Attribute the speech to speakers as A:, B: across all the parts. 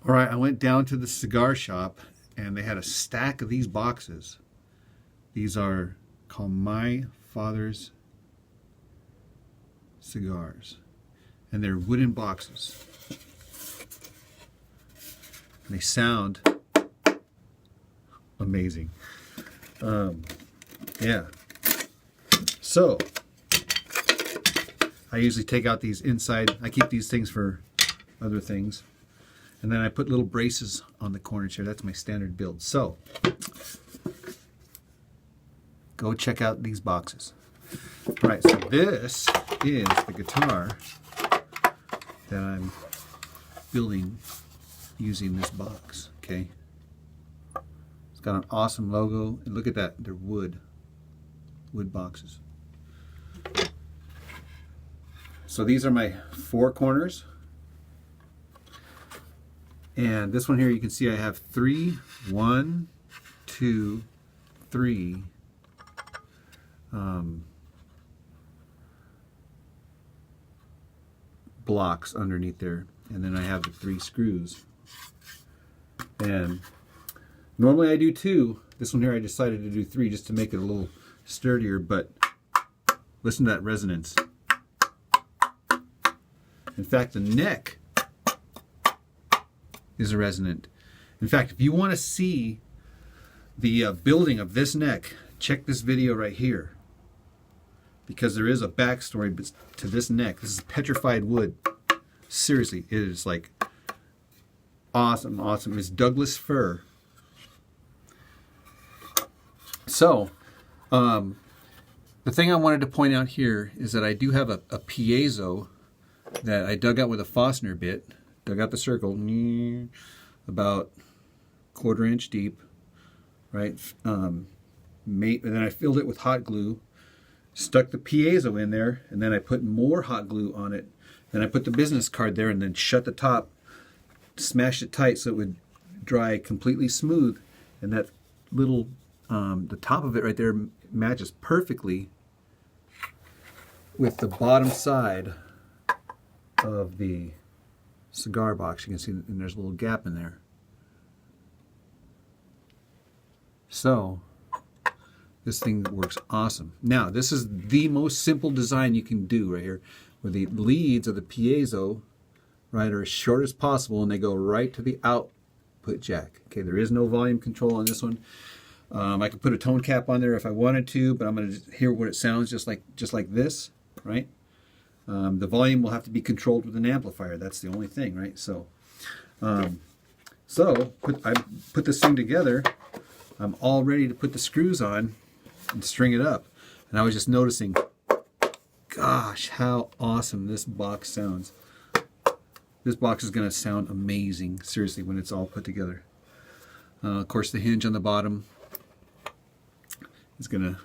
A: All right, I went down to the cigar shop and they had a stack of these boxes. These are called My Father's Cigars. And they're wooden boxes. And they sound amazing. Yeah. So, I usually take out these inside. I keep these things for other things. And then I put little braces on the corners here. That's my standard build. So, go check out these boxes. All right, so this is the guitar that I'm building using this box, okay? It's got an awesome logo. And look at that, they're wood boxes. So these are my 4 corners. And this one here, you can see I have 1, 2, 3 blocks underneath there, and then I have the 3 screws. And normally I do 2. This one here I decided to do 3 just to make it a little sturdier, but listen to that resonance. In fact, the neck is resonant. In fact, if you want to see the building of this neck, check this video right here, because there is a backstory to this neck. This is petrified wood. Seriously, it is like awesome, awesome. It's Douglas fir. So, the thing I wanted to point out here is that I do have a piezo that I dug out with a Fosner bit. Dug out the circle, about 1/4 inch deep, right? And then I filled it with hot glue, stuck the piezo in there, and then I put more hot glue on it. Then I put the business card there and then shut the top, smashed it tight so it would dry completely smooth. And that little, the top of it right there matches perfectly with the bottom side of the cigar box. You can see, and there's a little gap in there. So this thing works awesome. Now, this is the most simple design you can do right here, where the leads of the piezo, right, are as short as possible, and they go right to the output jack. Okay, there is no volume control on this one. I could put a tone cap on there if I wanted to, but I'm going to hear what it sounds just like this, right? The volume will have to be controlled with an amplifier. That's the only thing, right? So, I put this thing together. I'm all ready to put the screws on and string it up. And I was just noticing, gosh, how awesome this box sounds. This box is going to sound amazing, seriously, when it's all put together. Of course, the hinge on the bottom is going to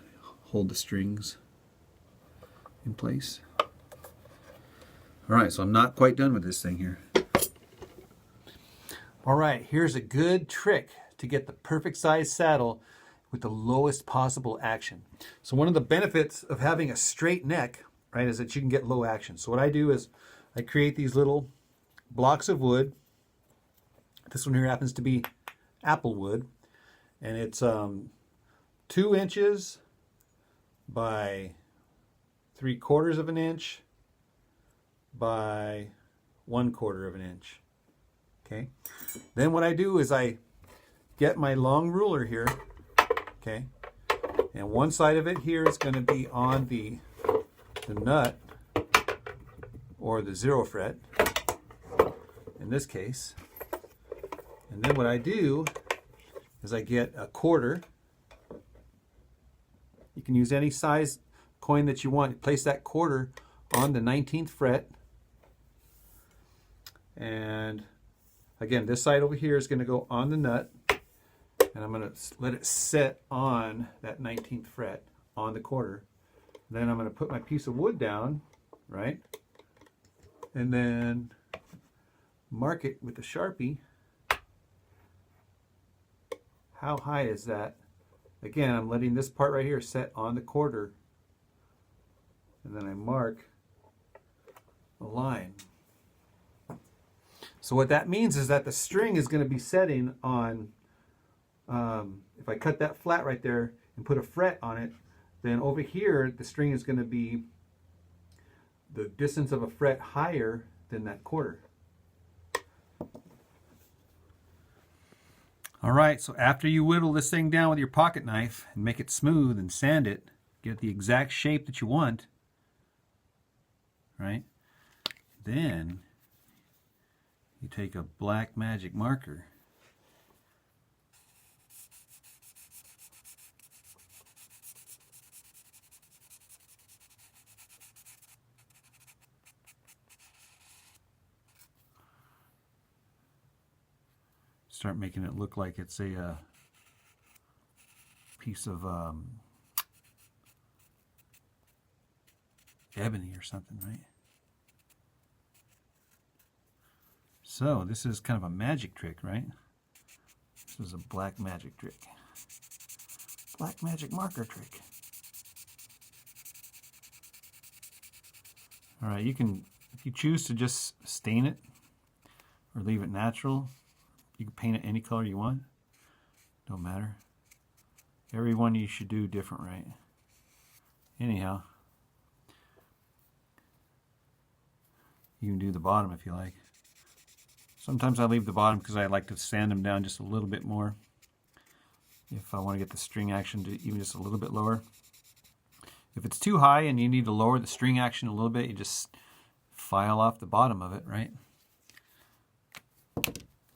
A: hold the strings in place. All right, so I'm not quite done with this thing here. All right, here's a good trick to get the perfect size saddle with the lowest possible action. So one of the benefits of having a straight neck, right, is that you can get low action. So what I do is I create these little blocks of wood. This one here happens to be apple wood, and it's 2 inches by 3/4 of an inch by 1/4 of an inch. Okay. Then what I do is I get my long ruler here. Okay. And one side of it here is going to be on the nut, or the 0 fret in this case. And then what I do is I get a 1/4. You can use any size coin that you want. Place that 1/4 on the 19th fret. And again, this side over here is going to go on the nut. And I'm going to let it set on that 19th fret on the 1/4. Then I'm going to put my piece of wood down, right? And then mark it with a Sharpie. How high is that? Again, I'm letting this part right here set on the 1/4. And then I mark a line. So what that means is that the string is going to be setting on, if I cut that flat right there and put a fret on it, then over here the string is going to be the distance of a fret higher than that quarter. All right, so after you whittle this thing down with your pocket knife and make it smooth and sand it, get the exact shape that you want, right? Then you take a black magic marker start making it look like it's a piece of ebony or something, right? So this is kind of a magic trick, right? This is a black magic trick. Black magic marker trick. All right, you can, if you choose to just stain it or leave it natural, you can paint it any color you want. Don't matter. Every one you should do different, right? Anyhow, you can do the bottom if you like. Sometimes I leave the bottom because I like to sand them down just a little bit more. If I want to get the string action to even just a little bit lower. If it's too high and you need to lower the string action a little bit, you just file off the bottom of it, right?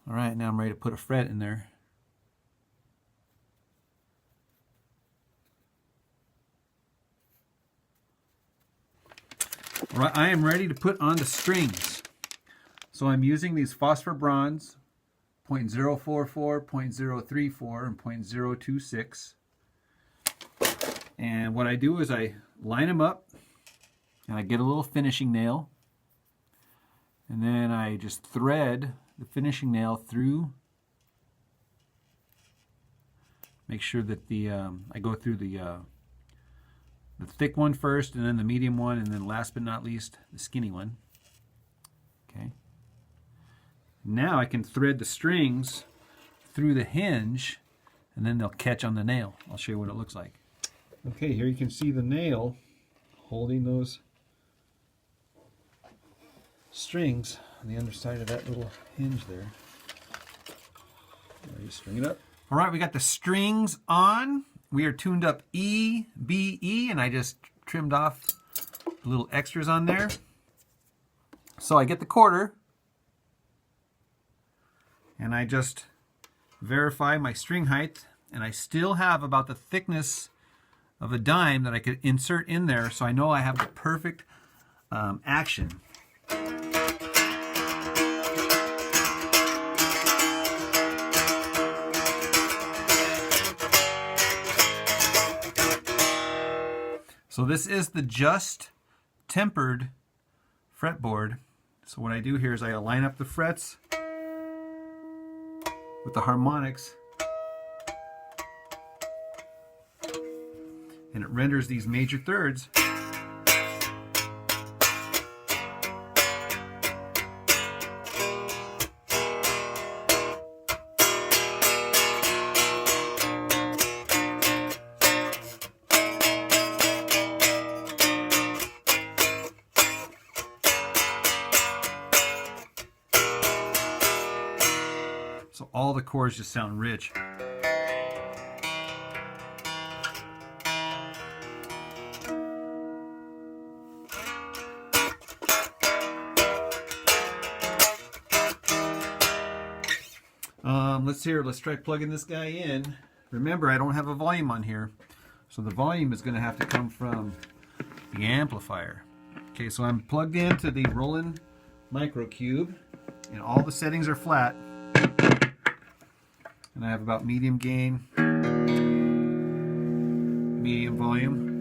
A: All right, now I'm ready to put a fret in there. All right, I am ready to put on the strings. So I'm using these phosphor bronze, 0.044, 0.034, and 0.026. And what I do is I line them up, and I get a little finishing nail, and then I just thread the finishing nail through. Make sure that the I go through the thick one first, and then the medium one, and then last but not least, the skinny one. Okay. Now I can thread the strings through the hinge, and then they'll catch on the nail. I'll show you what it looks like. Okay, here you can see the nail holding those strings on the underside of that little hinge there. You string it up. All right, we got the strings on. We are tuned up E, B, E, and I just trimmed off the little extras on there. So I get the quarter, and I just verify my string height, and I still have about the thickness of a dime that I could insert in there, so I know I have the perfect action. So this is the just tempered fretboard. So what I do here is I line up the frets with the harmonics, and it renders these major thirds. So all the chords just sound rich. Let's try plugging this guy in. Remember, I don't have a volume on here, so the volume is going to have to come from the amplifier. Okay, so I'm plugged into the Roland Microcube, and all the settings are flat. And I have about medium gain, medium volume.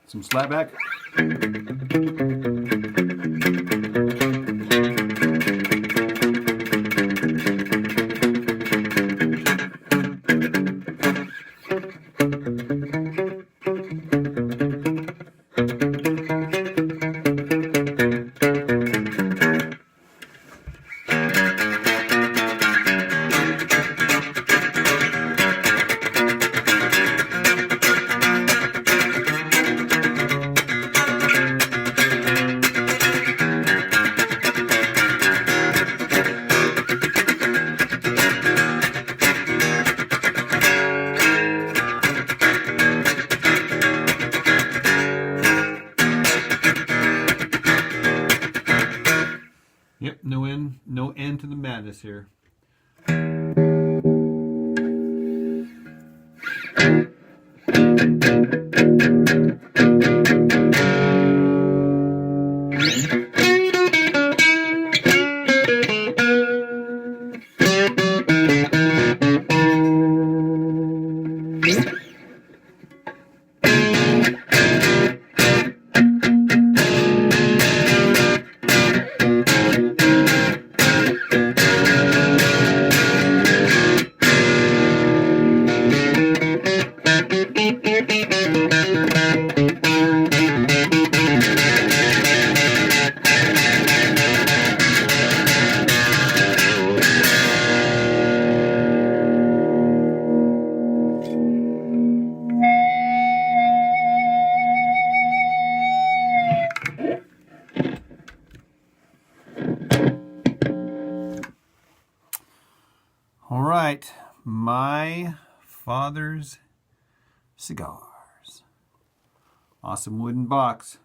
A: Some slapback. Yep, no end to the madness here. All right, my father's cigars. Awesome wooden box.